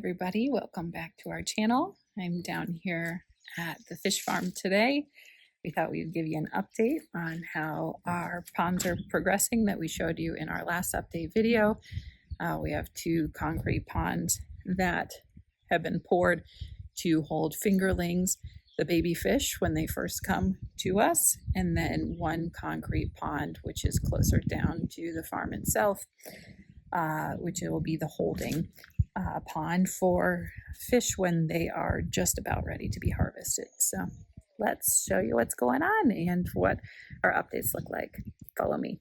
everybody, welcome back to our channel. I'm down here at the fish farm today. We thought we'd give you an update on how our ponds are progressing that we showed you in our last update video. We have two concrete ponds that have been poured to hold fingerlings, the baby fish, when they first come to us, and then one concrete pond which is closer down to the farm itself, which will be the holding pond for fish when they are just about ready to be harvested. So let's show you what's going on and what our updates look like. Follow me.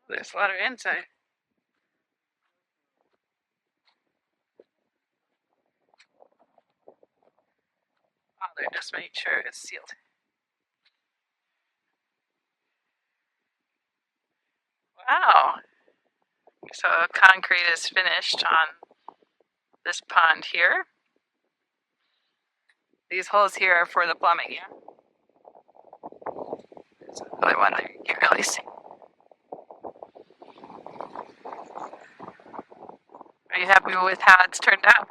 There's a lot of inside. Oh, they're just making sure it's sealed. Wow. So concrete is finished on this pond here. These holes here are for the plumbing, yeah? There's another one there you can't really see. Are you happy with how it's turned out?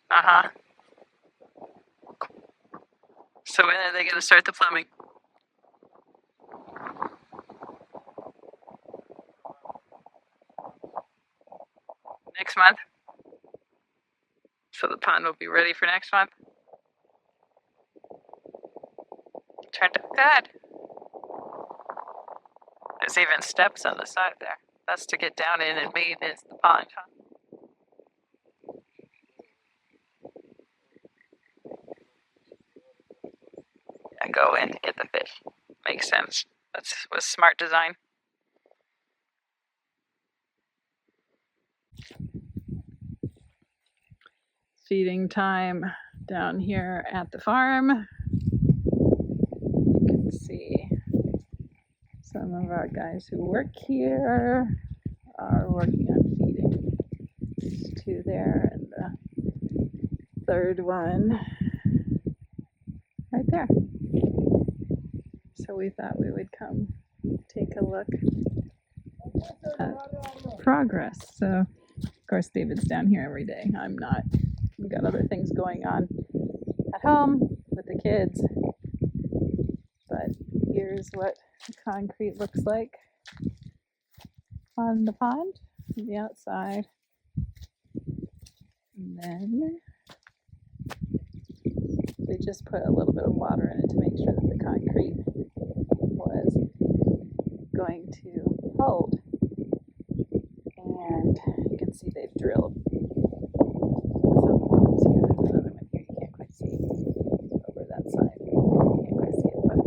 Uh-huh. So when are they going to start the plumbing? Next month? So the pond will be ready for next month? Turned out good. There's even steps on the side there. That's to get down in and maintenance the pond, huh? And go in and get the fish. Makes sense. That was smart design. Feeding time down here at the farm. You can see some of our guys who work here are working on feeding. There's two there and the third one right there. So we thought we would come take a look at progress. So of course David's down here every day. I'm not. We've got other things going on at home with the kids. But here's what the concrete looks like on the pond from the outside. And then they just put a little bit of water in it to make sure that the concrete was going to hold. And you can see they've drilled some holes here. There's another one here you can't quite see over that side. You can't quite see it, but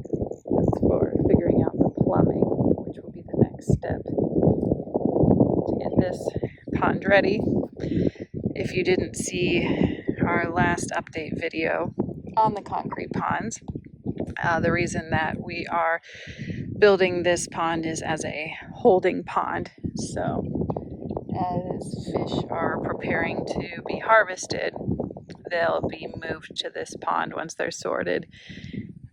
that's for figuring out the plumbing, which will be the next step to get this pond ready. If you didn't see our last update video on the concrete ponds, the reason that we are building this pond is as a holding pond. So as fish are preparing to be harvested, they'll be moved to this pond once they're sorted.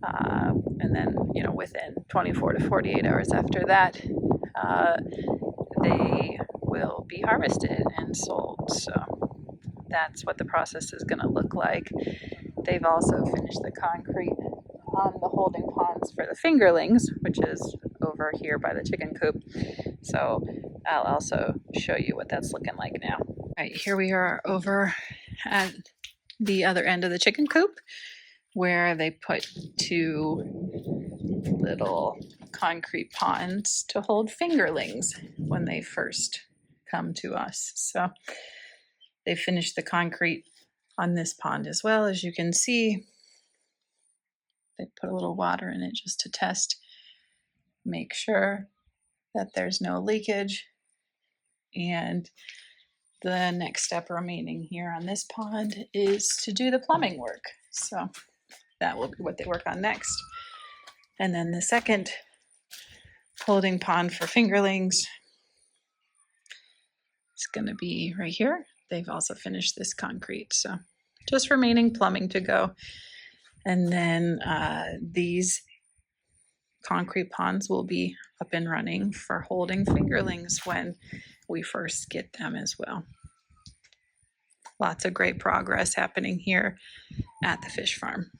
And then, within 24 to 48 hours after that, they will be harvested and sold. So that's what the process is going to look like. They've also finished the concrete on the holding ponds for the fingerlings, which is over here by the chicken coop. So I'll also show you what that's looking like now. All right, here we are over at the other end of the chicken coop, where they put two little concrete ponds to hold fingerlings when they first come to us. So they finished the concrete on this pond as well. As you can see, they put a little water in it just to test, make sure that there's no leakage. And the next step remaining here on this pond is to do the plumbing work. So that will be what they work on next. And then the second holding pond for fingerlings is going to be right here they've also finished this concrete. So just remaining plumbing to go. And then these concrete ponds will be up and running for holding fingerlings when we first get them as well. Lots of great progress happening here at the fish farm.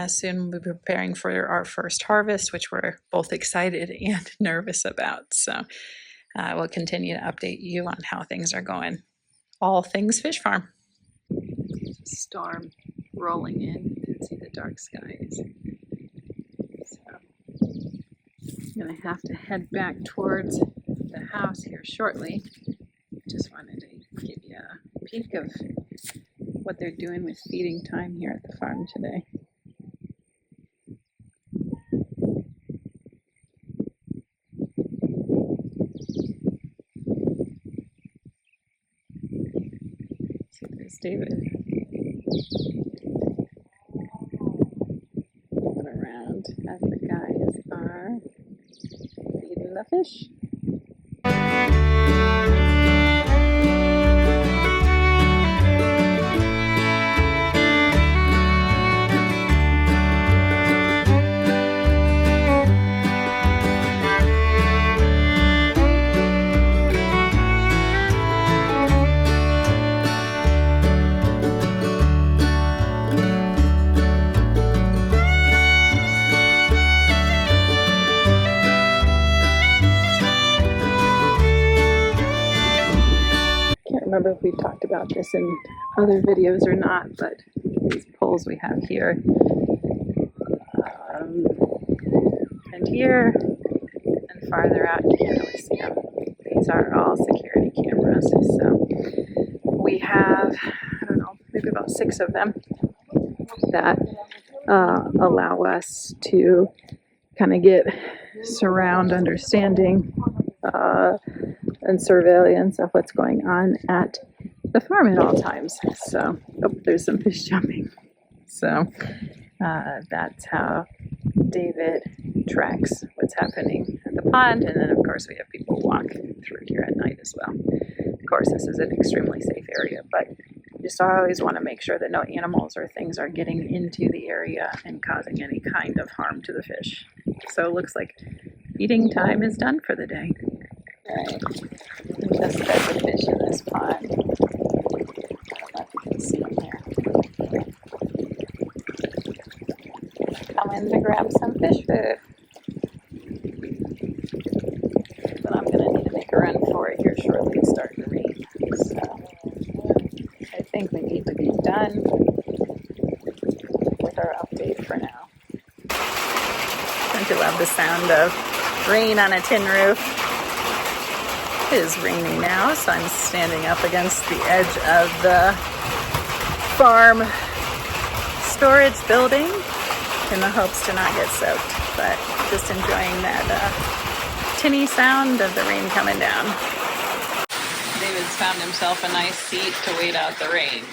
Soon we'll be preparing for our first harvest, which we're both excited and nervous about. So we'll continue to update you on how things are going. All things fish farm. Storm rolling in. You can see the dark skies. So I'm going to have to head back towards the house here shortly. Just wanted to give you a peek of what they're doing with feeding time here at the farm today. See, there's David. Moving around as the guys are feeding the fish. Remember if we talked about this in other videos or not, but these poles we have here and here and farther out, you can't really see them. These are all security cameras. So we have, I don't know, maybe about 6 of them that allow us to kind of get surround understanding and surveillance of what's going on at the farm at all times. So, oh, there's some fish jumping. So that's how David tracks what's happening at the pond. And then, of course, we have people walk through here at night as well. Of course, this is an extremely safe area, but just always want to make sure that no animals or things are getting into the area and causing any kind of harm to the fish. So it looks like feeding time is done for the day. Right. Just fed the fish in this pond. I don't know if you can see them there. Coming to grab some fish food. But I'm going to need to make a run for it here shortly. It's starting to rain. So I think we need to be done with our update for now. Don't you love the sound of rain on a tin roof? It is rainy now, so I'm standing up against the edge of the farm storage building in the hopes to not get soaked, but just enjoying that tinny sound of the rain coming down. David's found himself a nice seat to wait out the rain.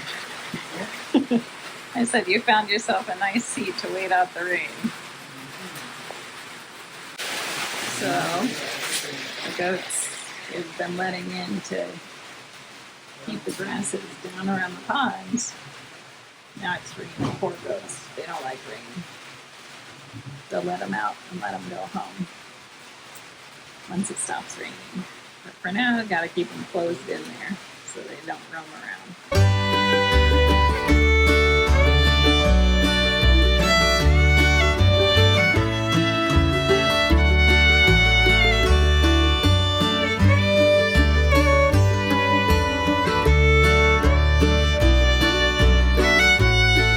I said you found yourself a nice seat to wait out the rain. So the goats we've been letting in to keep the grasses down around the ponds. Now it's raining. Poor goats. They don't like rain. They'll let them out and let them go home once it stops raining. But for now, I've got to keep them closed in there so they don't roam around.